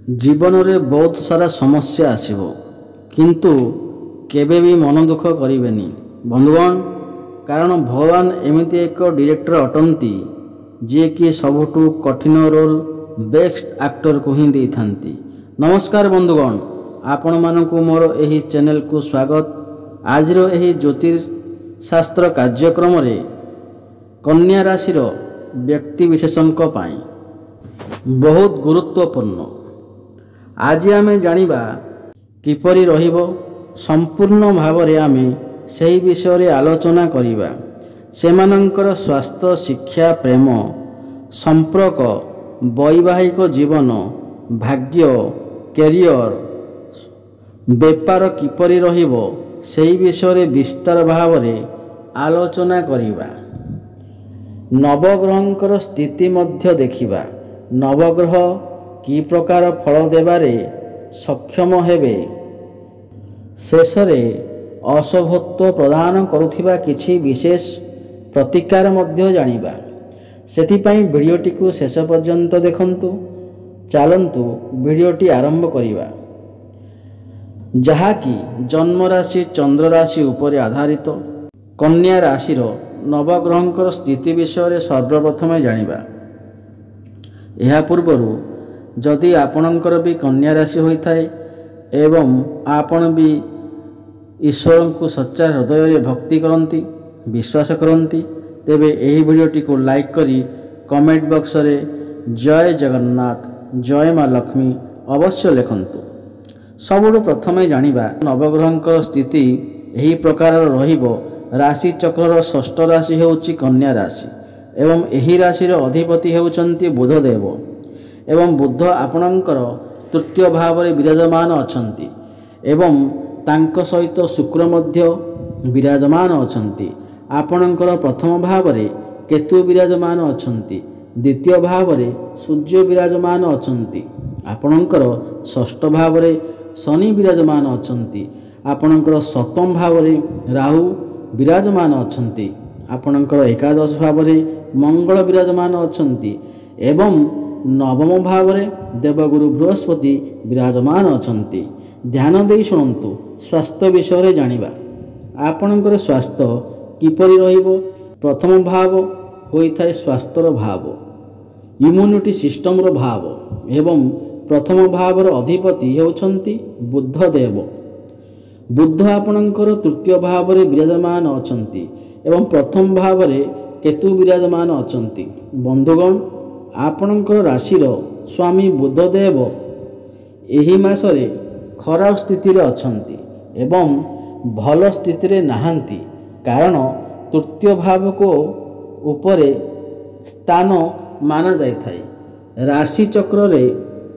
जीवन में बहुत सारा समस्या आसब किंतु केबे भी मन दुख करेनि बंधुगण। कारण भगवान एमती एक डायरेक्टर अटंती जी कि सबुठु कठिन रोल बेस्ट एक्टर को ही दे थांती। नमस्कार बंधुगण, आपण मानकु मोर एही चैनल को स्वागत। आज एही ज्योतिषशास्त्र कार्यक्रम रे कन्या राशि व्यक्ति विशेषण बहुत गुरुत्वपूर्ण। आज आमे जानिबा किपरि रहिबो संपूर्ण भाव रे आमे सही विषय रे आलोचना करिबा। सेमानंकर स्वास्थ्य, शिक्षा, प्रेम, संपर्क, वैवाहिक जीवन, भाग्य, कैरियर, बेपार किपरि रहिबो सही विषय रे विस्तार भाव रे आलोचना करिबा। नवग्रहंकर स्थिति मध्य देखिबा। नवग्रह कि प्रकार फल देबारे सक्षम हेबे, शेषरे अशुभत्व प्रदान करुथिबा किछि विशेष प्रतिकार मध्य जानिबा। सेथिपाई वीडियोटी को शेष पर्यंत देखंतु। चलंतु वीडियोटी आरंभ करिबा, जहाँकि जन्म राशि चंद्र राशि उपर आधारित। कन्या राशिर नवग्रहंकर स्थिति विषय रे सर्वप्रथम जानिबा। यह पूर्वरु जदि आपणकर भी कन्या राशि होइथाय एवं आपण भी ईश्वर को सच्चा हृदय रे भक्ति करंती, विश्वास करंती, तेबे एही वीडियोटी को लाइक करी कमेंट बॉक्स रे जय जगन्नाथ, जय माँ लक्ष्मी अवश्य लिखंतु। सबुठु प्रथमे जानिबा नवग्रहंकर स्थिति एही प्रकार रहिबो। राशि चक्र षष्ठ राशि हेउची कन्या राशि एवं एही राशिर अधिपति हेउचंती बुधदेव एवं बुध आपणकर तृतीय भाव रे विराजमान अछंती एवं तांको सहित शुक्र मध्य विराजमान अछंती। आपणकर प्रथम भाव रे केतु विराजमान अछंती, द्वितीय भाव रे सूर्य विराजमान अछंती, आपणकर षष्ठ भाव रे शनि विराजमान अछंती, आपणकर सप्तम भाव रे राहु विराजमान अछंती, आपणकर एकादश भाव रे मंगल विराजमान अछंती एवं नवम भाव रे देवगुरु बृहस्पति विराजमान अछंती। ध्यान देई शुणंतु। स्वास्थ्य विषय रे जानिबा। आपणकर स्वास्थ्य किपरि रहिबो। प्रथम भाव होइथाय स्वास्थ्यर भाव, इम्यूनिटी सिस्टम रो भाव एवं प्रथम भाव रो अधिपति हेउछंती बुधदेव। बुध आपणकर तृतीय भाव रे विराजमान अछंती एवं प्रथम भाव रे केतु विराजमान अछंती। बंधुगण, आपणकर राशिर स्वामी बुधदेव एही मासरे खराब स्थिति रे अछंती एवं भल स्थिति रे नाहंती। कारण तृतीय भाव को उपरे स्थान माना जाइथाय। राशि चक्र रे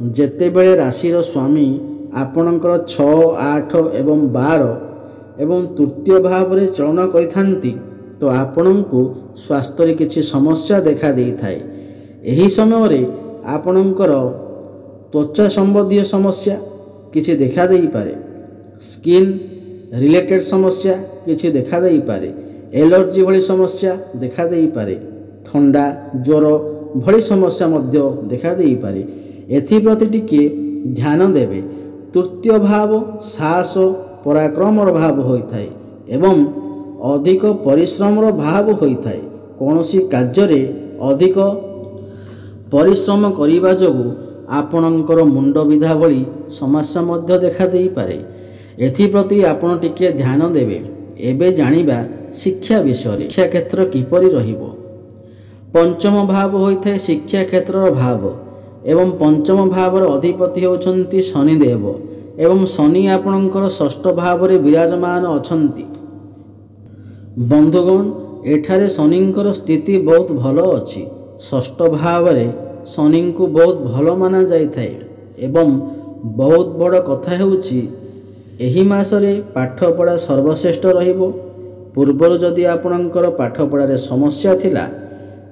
जेतेबेले राशिर स्वामी आपणकर 6, 8 एवं 12 एवं तृतीय भाव रे चलन करिथांती तो आपणଙ୍କୁ स्वास्थ्य रे किछि समस्या देखा देइथाय। एही समय रे आपणଙ୍କର त्वचा संबंधी समस्या किछि देखा देई पारे, स्किन रिलेटेड समस्या किछि देखा देई पारे, एलर्जी भली समस्या देखा देई पारे, ठंडा ज्वर भली समस्या मध्य देखा देई पारे। एथि प्रति टिके ध्यान देबे। तृतीय भाव साहस पराक्रम भाव होइथाय एवं अधिक परिश्रम भाव होइथाय। कोनोसी कार्य रे अधिक परिश्रम करिबा जोगु आपणकर मुंड विधा भली समस्या मध्य देखा देई पारे। एथि प्रति आपण टिके ध्यान देबे। एबे जानिबा शिक्षा विषय रे। शिक्षा क्षेत्र किपरि रहिबो। पंचम भाव होइथाय शिक्षा क्षेत्र भाव एवं पंचम भावर अधिपति होउछंती शनिदेव एवं शनि आपणकर षष्ठ भाव रे विराजमान अछंती। बंधुगण, एठारे शनिंकर स्थिति बहुत भलो अछि। षष्ठ भाव रे शनि को बहुत भलो माना जाइथाय एवं बहुत बड़ कथा हेउछि एही मासरे पाठ पढ़ा सर्वश्रेष्ठ रहिबो। पूर्वरु जदि आपणकर पाठ पढ़ारे समस्या थिला,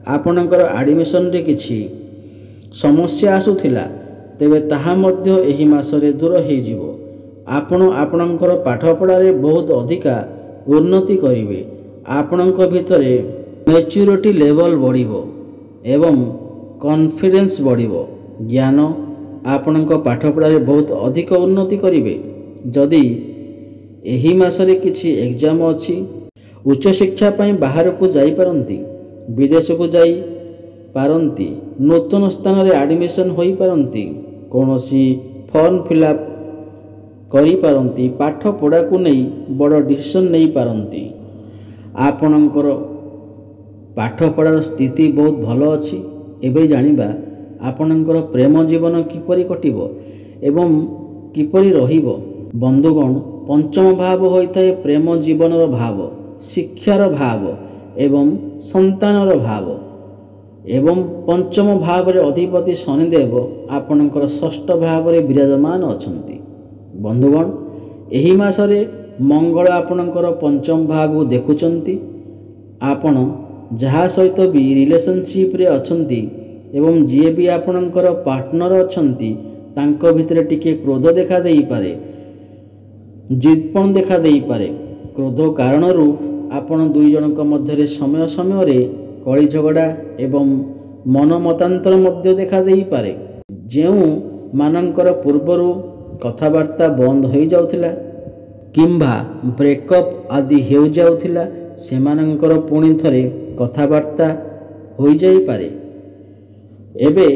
आपणकर एडमिशन रे किछि समस्या आसुथिला, तेबे ताहा मध्य एही मासरे दूर हेइ जिवो। आपण आपणकर पाठ पढ़ारे बहुत अधिका उन्नति करिवे। आपणक भितरे मैच्योरिटी लेवल बढ़िबो एवं कॉन्फिडेंस बढ़िबो। ज्ञान ଆପଣଙ୍କ ପାଠପଢ଼ାରେ ବହୁତ ଅଧିକ ଉନ୍ନତି କରିବେ। ଯଦି ଏହି ମାସରେ କିଛି ଏକ୍ଜାମ ଅଛି, ଉଚ୍ଚଶିକ୍ଷା ପାଇଁ ବାହାରକୁ ଯାଇପାରନ୍ତି, ବିଦେଶକୁ ଯାଇପାରନ୍ତି, ନୂତନ ସ୍ଥାନରେ ଆଡ଼ମିସନ୍ ହୋଇପାରନ୍ତି, କୌଣସି ଫର୍ମ ଫିଲ୍ଅପ୍ କରିପାରନ୍ତି, ପାଠପଢ଼ାକୁ ନେଇ ବଡ଼ ଡିସିସନ୍ ନେଇପାରନ୍ତି। ଆପଣଙ୍କର ପାଠପଢ଼ାର ସ୍ଥିତି ବହୁତ ଭଲ ଅଛି। ଏବେ ଜାଣିବା ଆପଣଙ୍କର ପ୍ରେମ ଜୀବନ କିପରି କଟିବ ଏବଂ କିପରି ରହିବ। ବନ୍ଧୁଗଣ, ପଞ୍ଚମ ଭାବ ହୋଇଥାଏ ପ୍ରେମ ଜୀବନର ଭାବ, ଶିକ୍ଷାର ଭାବ ଏବଂ ସନ୍ତାନର ଭାବ। ଏବଂ ପଞ୍ଚମ ଭାବରେ ଅଧିପତି ଶନିଦେବ ଆପଣଙ୍କର ଷଷ୍ଠ ଭାବରେ ବିରାଜମାନ ଅଛନ୍ତି। ବନ୍ଧୁଗଣ, ଏହି ମାସରେ ମଙ୍ଗଳ ଆପଣଙ୍କର ପଞ୍ଚମ ଭାବକୁ ଦେଖୁଛନ୍ତି। ଆପଣ ଯାହା ସହିତ ବି ରିଲେସନସିପ୍ରେ ଅଛନ୍ତି ଏବଂ ଯିଏ ବି ଆପଣଙ୍କର ପାର୍ଟନର ଅଛନ୍ତି, ତାଙ୍କ ଭିତରେ ଟିକିଏ କ୍ରୋଧ ଦେଖା ଦେଇପାରେ, ଜିଦପଣ ଦେଖା ଦେଇପାରେ। କ୍ରୋଧ କାରଣରୁ ଆପଣ ଦୁଇ ଜଣଙ୍କ ମଧ୍ୟରେ ସମୟ ସମୟରେ କଳି ଝଗଡ଼ା ଏବଂ ମନ ମତାନ୍ତର ମଧ୍ୟ ଦେଖା ଦେଇପାରେ। ଯେଉଁମାନଙ୍କର ପୂର୍ବରୁ କଥାବାର୍ତ୍ତା ବନ୍ଦ ହୋଇଯାଉଥିଲା କିମ୍ବା ବ୍ରେକଅପ୍ ଆଦି ହୋଇଯାଉଥିଲା, ସେମାନଙ୍କର ପୁଣି ଥରେ କଥାବାର୍ତ୍ତା ହୋଇଯାଇପାରେ। ଏବେ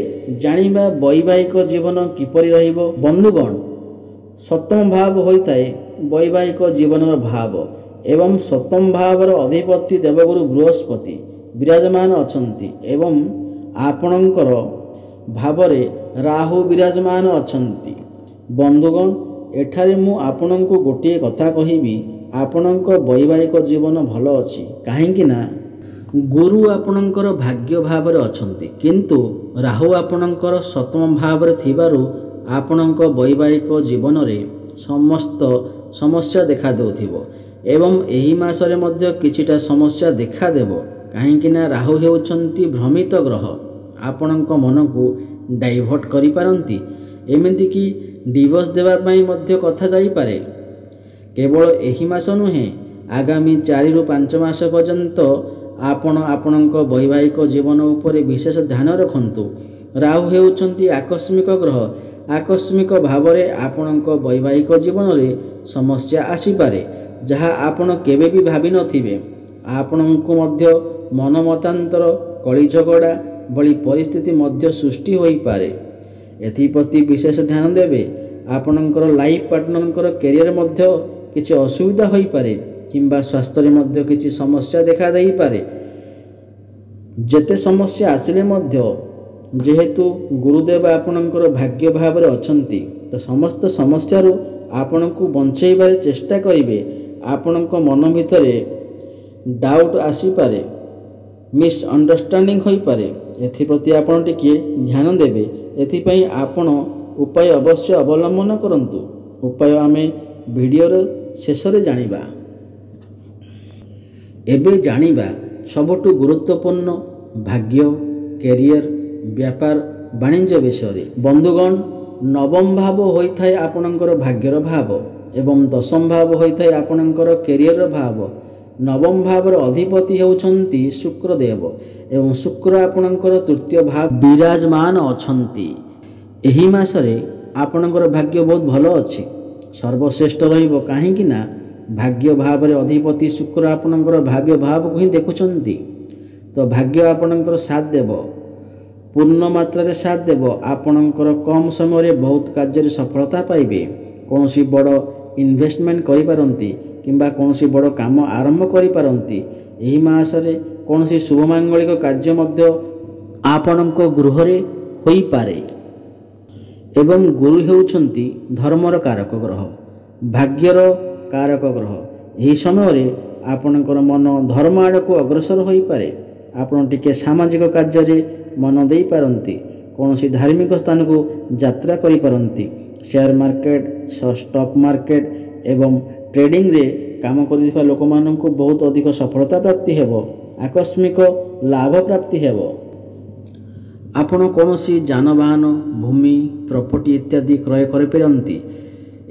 ଜାଣିବା ବୈବାହିକ ଜୀବନ କିପରି ରହିବ। ବନ୍ଧୁଗଣ, ସପ୍ତମ ଭାବ ହୋଇଥାଏ ବୈବାହିକ ଜୀବନର ଭାବ ଏବଂ ସପ୍ତମ ଭାବର ଅଧିପତି ଦେବଗୁରୁ ବୃହସ୍ପତି ବିରାଜମାନ ଅଛନ୍ତି ଏବଂ ଆପଣଙ୍କର ଭାବରେ ରାହୁ ବିରାଜମାନ ଅଛନ୍ତି। ବନ୍ଧୁଗଣ, ଏଠାରେ ମୁଁ ଆପଣଙ୍କୁ ଗୋଟିଏ କଥା କହିବି, ଆପଣଙ୍କ ବୈବାହିକ ଜୀବନ ଭଲ ଅଛି। କାହିଁକି ନା ଗୁରୁ ଆପଣଙ୍କର ଭାଗ୍ୟ ଭାବରେ ଅଛନ୍ତି, କିନ୍ତୁ ରାହୁ ଆପଣଙ୍କର ସପ୍ତମ ଭାବରେ ଥିବାରୁ ଆପଣଙ୍କ ବୈବାହିକ ଜୀବନରେ ସମସ୍ତ ସମସ୍ୟା ଦେଖା ଦେଉଥିବ ଏବଂ ଏହି ମାସରେ ମଧ୍ୟ କିଛିଟା ସମସ୍ୟା ଦେଖାଦେବ। କାହିଁକି ନା ରାହୁ ହେଉଛନ୍ତି ଭ୍ରମିତ ଗ୍ରହ, ଆପଣଙ୍କ ମନକୁ ଡାଇଭର୍ଟ କରିପାରନ୍ତି, ଏମିତିକି ଡିଭୋର୍ସ ଦେବା ପାଇଁ ମଧ୍ୟ କଥା ଯାଇପାରେ। କେବଳ ଏହି ମାସ ନୁହେଁ, ଆଗାମୀ 4 ରୁ 5 ମାସ ପର୍ଯ୍ୟନ୍ତ ଆପଣ ଆପଣଙ୍କ ବୈବାହିକ ଜୀବନ ଉପରେ ବିଶେଷ ଧ୍ୟାନ ରଖନ୍ତୁ। ରାହୁ ହେଉଛନ୍ତି ଆକସ୍ମିକ ଗ୍ରହ। ଆକସ୍ମିକ ଭାବରେ ଆପଣଙ୍କ ବୈବାହିକ ଜୀବନରେ ସମସ୍ୟା ଆସିପାରେ, ଯାହା ଆପଣ କେବେ ବି ଭାବିନଥିବେ। ଆପଣଙ୍କୁ ମଧ୍ୟ ମନ ମତାନ୍ତର, କଳି ଝଗଡ଼ା ଭଳି ପରିସ୍ଥିତି ମଧ୍ୟ ସୃଷ୍ଟି ହୋଇପାରେ। ଏଥିପ୍ରତି ବିଶେଷ ଧ୍ୟାନ ଦେବେ। ଆପଣଙ୍କର ଲାଇଫ୍ ପାର୍ଟନରଙ୍କର କ୍ୟାରିୟର ମଧ୍ୟ କିଛି ଅସୁବିଧା ହୋଇପାରେ କିମ୍ବା ସ୍ୱାସ୍ଥ୍ୟରେ ମଧ୍ୟ କିଛି ସମସ୍ୟା ଦେଖା ଦେଇପାରେ। ଯେତେ ସମସ୍ୟା ଆସିଲେ ମଧ୍ୟ ଯେହେତୁ ଗୁରୁଦେବ ଆପଣଙ୍କର ଭାଗ୍ୟ ଭାବରେ ଅଛନ୍ତି, ତ ସମସ୍ତ ସମସ୍ୟାରୁ ଆପଣଙ୍କୁ ବଞ୍ଚାଇବାରେ ଚେଷ୍ଟା କରିବେ। ଆପଣଙ୍କ ମନ ଭିତରେ ଡାଉଟ୍ ଆସିପାରେ, ମିସ୍ଅଣ୍ଡରଷ୍ଟାଣ୍ଡିଂ ହୋଇପାରେ। ଏଥିପ୍ରତି ଆପଣ ଟିକିଏ ଧ୍ୟାନ ଦେବେ। ଏଥିପାଇଁ ଆପଣ ଉପାୟ ଅବଶ୍ୟ ଅବଲମ୍ବନ କରନ୍ତୁ। ଉପାୟ ଆମେ ଭିଡ଼ିଓର ଶେଷରେ ଜାଣିବା। ଏବେ ଜାଣିବା ସବୁଠୁ ଗୁରୁତ୍ୱପୂର୍ଣ୍ଣ ଭାଗ୍ୟ, କ୍ୟାରିୟର, ବ୍ୟାପାର, ବାଣିଜ୍ୟ ବିଷୟରେ। ବନ୍ଧୁଗଣ, ନବମ ଭାବ ହୋଇଥାଏ ଆପଣଙ୍କର ଭାଗ୍ୟର ଭାବ ଏବଂ ଦଶମ ଭାବ ହୋଇଥାଏ ଆପଣଙ୍କର କ୍ୟାରିୟରର ଭାବ। ନବମ ଭାବର ଅଧିପତି ହେଉଛନ୍ତି ଶୁକ୍ରଦେବ ଏବଂ ଶୁକ୍ର ଆପଣଙ୍କର ତୃତୀୟ ଭାବ ବିରାଜମାନ ଅଛନ୍ତି। ଏହି ମାସରେ ଆପଣଙ୍କର ଭାଗ୍ୟ ବହୁତ ଭଲ ଅଛି, ସର୍ବଶ୍ରେଷ୍ଠ ରହିବ। କାହିଁକି ନା ଭାଗ୍ୟ ଭାବରେ ଅଧିପତି ଶୁକ୍ର ଆପଣଙ୍କର ଭାଗ୍ୟ ଭାବକୁ ହିଁ ଦେଖୁଛନ୍ତି। ତ ଭାଗ୍ୟ ଆପଣଙ୍କର ସାଥ ଦେବ, ପୂର୍ଣ୍ଣ ମାତ୍ରାରେ ସାଥ ଦେବ। ଆପଣଙ୍କର କମ୍ ସମୟରେ ବହୁତ କାର୍ଯ୍ୟରେ ସଫଳତା ପାଇବେ। କୌଣସି ବଡ଼ ଇନଭେଷ୍ଟମେଣ୍ଟ କରିପାରନ୍ତି କିମ୍ବା କୌଣସି ବଡ଼ କାମ ଆରମ୍ଭ କରିପାରନ୍ତି। ଏହି ମାସରେ କୌଣସି ଶୁଭମାଙ୍ଗଳିକ କାର୍ଯ୍ୟ ମଧ୍ୟ ଆପଣଙ୍କ ଗୃହରେ ହୋଇପାରେ। ଏବଂ ଗୁରୁ ହେଉଛନ୍ତି ଧର୍ମର କାରକ ଗ୍ରହ, ଭାଗ୍ୟର କାରକ ଗ୍ରହ। ଏହି ସମୟରେ ଆପଣଙ୍କର ମନ ଧର୍ମ ଆଡ଼କୁ ଅଗ୍ରସର ହୋଇପାରେ। ଆପଣ ଟିକିଏ ସାମାଜିକ କାର୍ଯ୍ୟରେ ମନ ଦେଇପାରନ୍ତି, କୌଣସି ଧାର୍ମିକ ସ୍ଥାନକୁ ଯାତ୍ରା କରିପାରନ୍ତି। ସେୟାର ମାର୍କେଟ, ଷ୍ଟକ୍ ମାର୍କେଟ ଏବଂ ଟ୍ରେଡିଂରେ କାମ କରୁଥିବା ଲୋକମାନଙ୍କୁ ବହୁତ ଅଧିକ ସଫଳତା ପ୍ରାପ୍ତି ହେବ, ଆକସ୍ମିକ ଲାଭ ପ୍ରାପ୍ତି ହେବ। ଆପଣ କୌଣସି ଯାନବାହନ, ଭୂମି, ପ୍ରପର୍ଟି ଇତ୍ୟାଦି କ୍ରୟ କରିପାରନ୍ତି।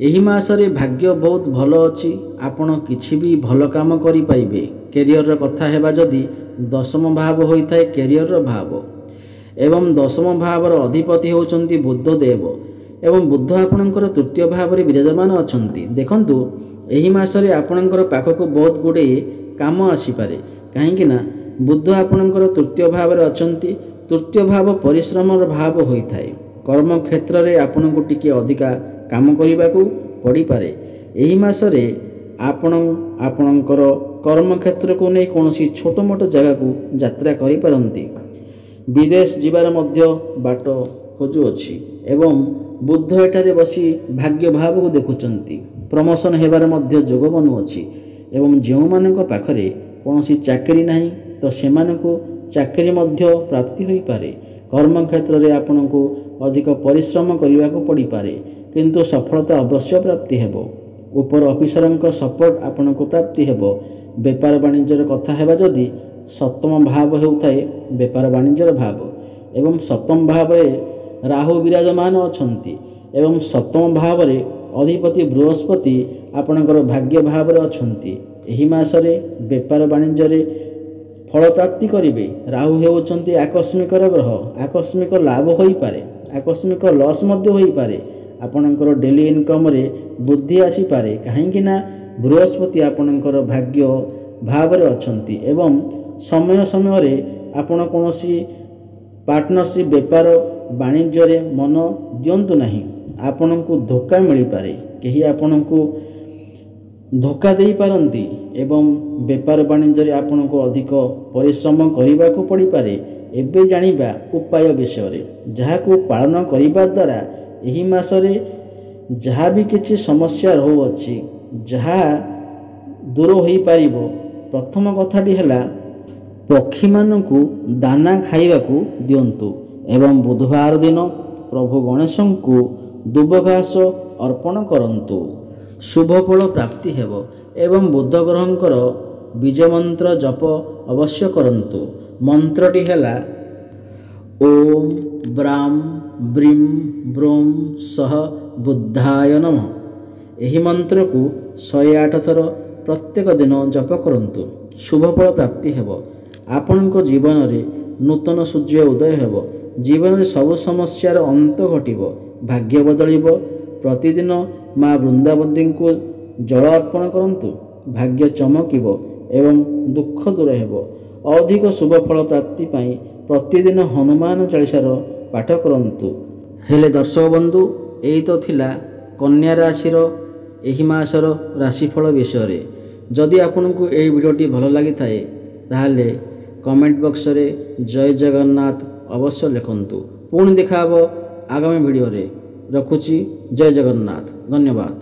ଏହି ମାସରେ ଭାଗ୍ୟ ବହୁତ ଭଲ ଅଛି, ଆପଣ କିଛି ବି ଭଲ କାମ କରିପାରିବେ। କ୍ୟାରିୟରର କଥା ହେବା ଯଦି, ଦଶମ ଭାବ ହୋଇଥାଏ କ୍ୟାରିୟରର ଭାବ ଏବଂ ଦଶମ ଭାବର ଅଧିପତି ହେଉଛନ୍ତି ବୁଧଦେବ ଏବଂ ବୁଧ ଆପଣଙ୍କର ତୃତୀୟ ଭାବରେ ବିରାଜମାନ ଅଛନ୍ତି। ଦେଖନ୍ତୁ ଏହି ମାସରେ ଆପଣଙ୍କର ପାଖକୁ ବହୁତ ଗୁଡ଼ିଏ କାମ ଆସିପାରେ, କାହିଁକି ନା ବୁଧ ଆପଣଙ୍କର ତୃତୀୟ ଭାବରେ ଅଛନ୍ତି। ତୃତୀୟ ଭାବ ପରିଶ୍ରମର ଭାବ ହୋଇଥାଏ। କର୍ମକ୍ଷେତ୍ରରେ ଆପଣଙ୍କୁ ଟିକେ ଅଧିକା କାମ କରିବାକୁ ପଡ଼ିପାରେ। ଏହି ମାସରେ ଆପଣ ଆପଣଙ୍କର କର୍ମକ୍ଷେତ୍ରକୁ ନେଇ କୌଣସି ଛୋଟ ମୋଟ ଜାଗାକୁ ଯାତ୍ରା କରିପାରନ୍ତି। ବିଦେଶ ଯିବାର ମଧ୍ୟ ବାଟ ଖୋଜୁଅଛି ଏବଂ ବୁଧ ଏଠାରେ ବସି ଭାଗ୍ୟ ଭାବକୁ ଦେଖୁଛନ୍ତି। ପ୍ରମୋସନ୍ ହେବାର ମଧ୍ୟ ଯୋଗ ବନୁଅଛି ଏବଂ ଯେଉଁମାନଙ୍କ ପାଖରେ କୌଣସି ଚାକିରି ନାହିଁ ତ ସେମାନଙ୍କୁ ଚାକିରି ମଧ୍ୟ ପ୍ରାପ୍ତି ହୋଇପାରେ। କର୍ମକ୍ଷେତ୍ରରେ ଆପଣଙ୍କୁ ଅଧିକ ପରିଶ୍ରମ କରିବାକୁ ପଡ଼ିପାରେ, କିନ୍ତୁ ସଫଳତା ଅବଶ୍ୟ ପ୍ରାପ୍ତି ହେବ। ଉପର ଅଫିସରଙ୍କ ସପୋର୍ଟ ଆପଣଙ୍କୁ ପ୍ରାପ୍ତି ହେବ। ବେପାର ବାଣିଜ୍ୟର କଥା ହେବା ଯଦି ସପ୍ତମ ଭାବ ହେଉଥାଏ ବେପାର ବାଣିଜ୍ୟର ଭାବ ଏବଂ ସପ୍ତମ ଭାବରେ ରାହୁ ବିରାଜମାନ ଅଛନ୍ତି ଏବଂ ସପ୍ତମ ଭାବରେ ଅଧିପତି ବୃହସ୍ପତି ଆପଣଙ୍କର ଭାଗ୍ୟ ଭାବରେ ଅଛନ୍ତି। ଏହି ମାସରେ ବେପାର ବାଣିଜ୍ୟରେ ଫଳ ପ୍ରାପ୍ତି କରିବେ। ରାହୁ ହେଉଛନ୍ତି ଆକସ୍ମିକର ଗ୍ରହ। ଆକସ୍ମିକ ଲାଭ ହୋଇପାରେ, ଆକସ୍ମିକ ଲସ୍ ମଧ୍ୟ ହୋଇପାରେ। ଆପଣଙ୍କର ଡେଲି ଇନକମ୍ରେ ବୃଦ୍ଧି ଆସିପାରେ, କାହିଁକି ନା ବୃହସ୍ପତି ଆପଣଙ୍କର ଭାଗ୍ୟ ଭାବରେ ଅଛନ୍ତି ଏବଂ ସମୟ ସମୟରେ ଆପଣ କୌଣସି ପାର୍ଟନରସିପ୍ ବେପାର ବାଣିଜ୍ୟରେ ମନ ଦିଅନ୍ତୁ ନାହିଁ। ଆପଣଙ୍କୁ ଧୋକା ମିଳିପାରେ, କେହି ଆପଣଙ୍କୁ ଧୋକା ଦେଇପାରନ୍ତି ଏବଂ ବେପାର ବାଣିଜ୍ୟରେ ଆପଣଙ୍କୁ ଅଧିକ ପରିଶ୍ରମ କରିବାକୁ ପଡ଼ିପାରେ। ଏବେ ଜାଣିବା ଉପାୟ ବିଷୟରେ, ଯାହାକୁ ପାଳନ କରିବା ଦ୍ୱାରା ଏହି ମାସରେ ଯାହା ବି କିଛି ସମସ୍ୟା ରହୁଅଛି ଯାହା ଦୂର ହୋଇପାରିବ। ପ୍ରଥମ କଥାଟି ହେଲା ପକ୍ଷୀମାନଙ୍କୁ ଦାନା ଖାଇବାକୁ ଦିଅନ୍ତୁ ଏବଂ ବୁଧବାର ଦିନ ପ୍ରଭୁ ଗଣେଶଙ୍କୁ ଦୁବ ଘାସ ଅର୍ପଣ କରନ୍ତୁ। ଶୁଭ ଫଳ ପ୍ରାପ୍ତି ହେବ ଏବଂ ବୁଧ ଗ୍ରହଙ୍କର ବୀଜ ମନ୍ତ୍ର ଜପ ଅବଶ୍ୟ କରନ୍ତୁ। ମନ୍ତ୍ରଟି ହେଲା ଓମ୍ ବ୍ରାମ୍ ବ୍ରିಂ ବ୍ରୋಂ ସହ ବୁଦ୍ଧାୟ ନମଃ। ଏହି ମନ୍ତ୍ରକୁ 108 ଥର ପ୍ରତ୍ୟେକ ଦିନ ଜପ କରନ୍ତୁ। ଶୁଭ ଫଳ ପ୍ରାପ୍ତି ହେବ। ଆପଣଙ୍କ ଜୀବନରେ ନୂତନ ସୂର୍ଯ୍ୟ ଉଦୟ ହେବ। ଜୀବନରେ ସବୁ ସମସ୍ୟାର ଅନ୍ତ ଘଟିବ, ଭାଗ୍ୟ ବଦଳିବ। ପ୍ରତିଦିନ ମା ବୃନ୍ଦାବତୀଙ୍କୁ ଜଳ ଅର୍ପଣ କରନ୍ତୁ, ଭାଗ୍ୟ ଚମକିବ ଏବଂ ଦୁଃଖ ଦୂର ହେବ। ଅଧିକ ଶୁଭ ଫଳ ପ୍ରାପ୍ତି ପାଇଁ ପ୍ରତିଦିନ ହନୁମାନ ଚାଳିଶାର ପାଠ କରନ୍ତୁ। ହେଲେ ଦର୍ଶକ ବନ୍ଧୁ, ଏଇ ତ ଥିଲା କନ୍ୟା ରାଶିର ଏହି ମାସର ରାଶିଫଳ ବିଷୟରେ। ଯଦି ଆପଣଙ୍କୁ ଏହି ଭିଡ଼ିଓଟି ଭଲ ଲାଗିଥାଏ ତାହେଲେ କମେଣ୍ଟ ବକ୍ସରେ ଜୟ ଜଗନ୍ନାଥ ଅବଶ୍ୟ ଲେଖନ୍ତୁ। ପୁଣି ଦେଖା ହେବ ଆଗାମୀ ଭିଡ଼ିଓରେ। ରଖୁଛି, ଜୟ ଜଗନ୍ନାଥ, ଧନ୍ୟବାଦ।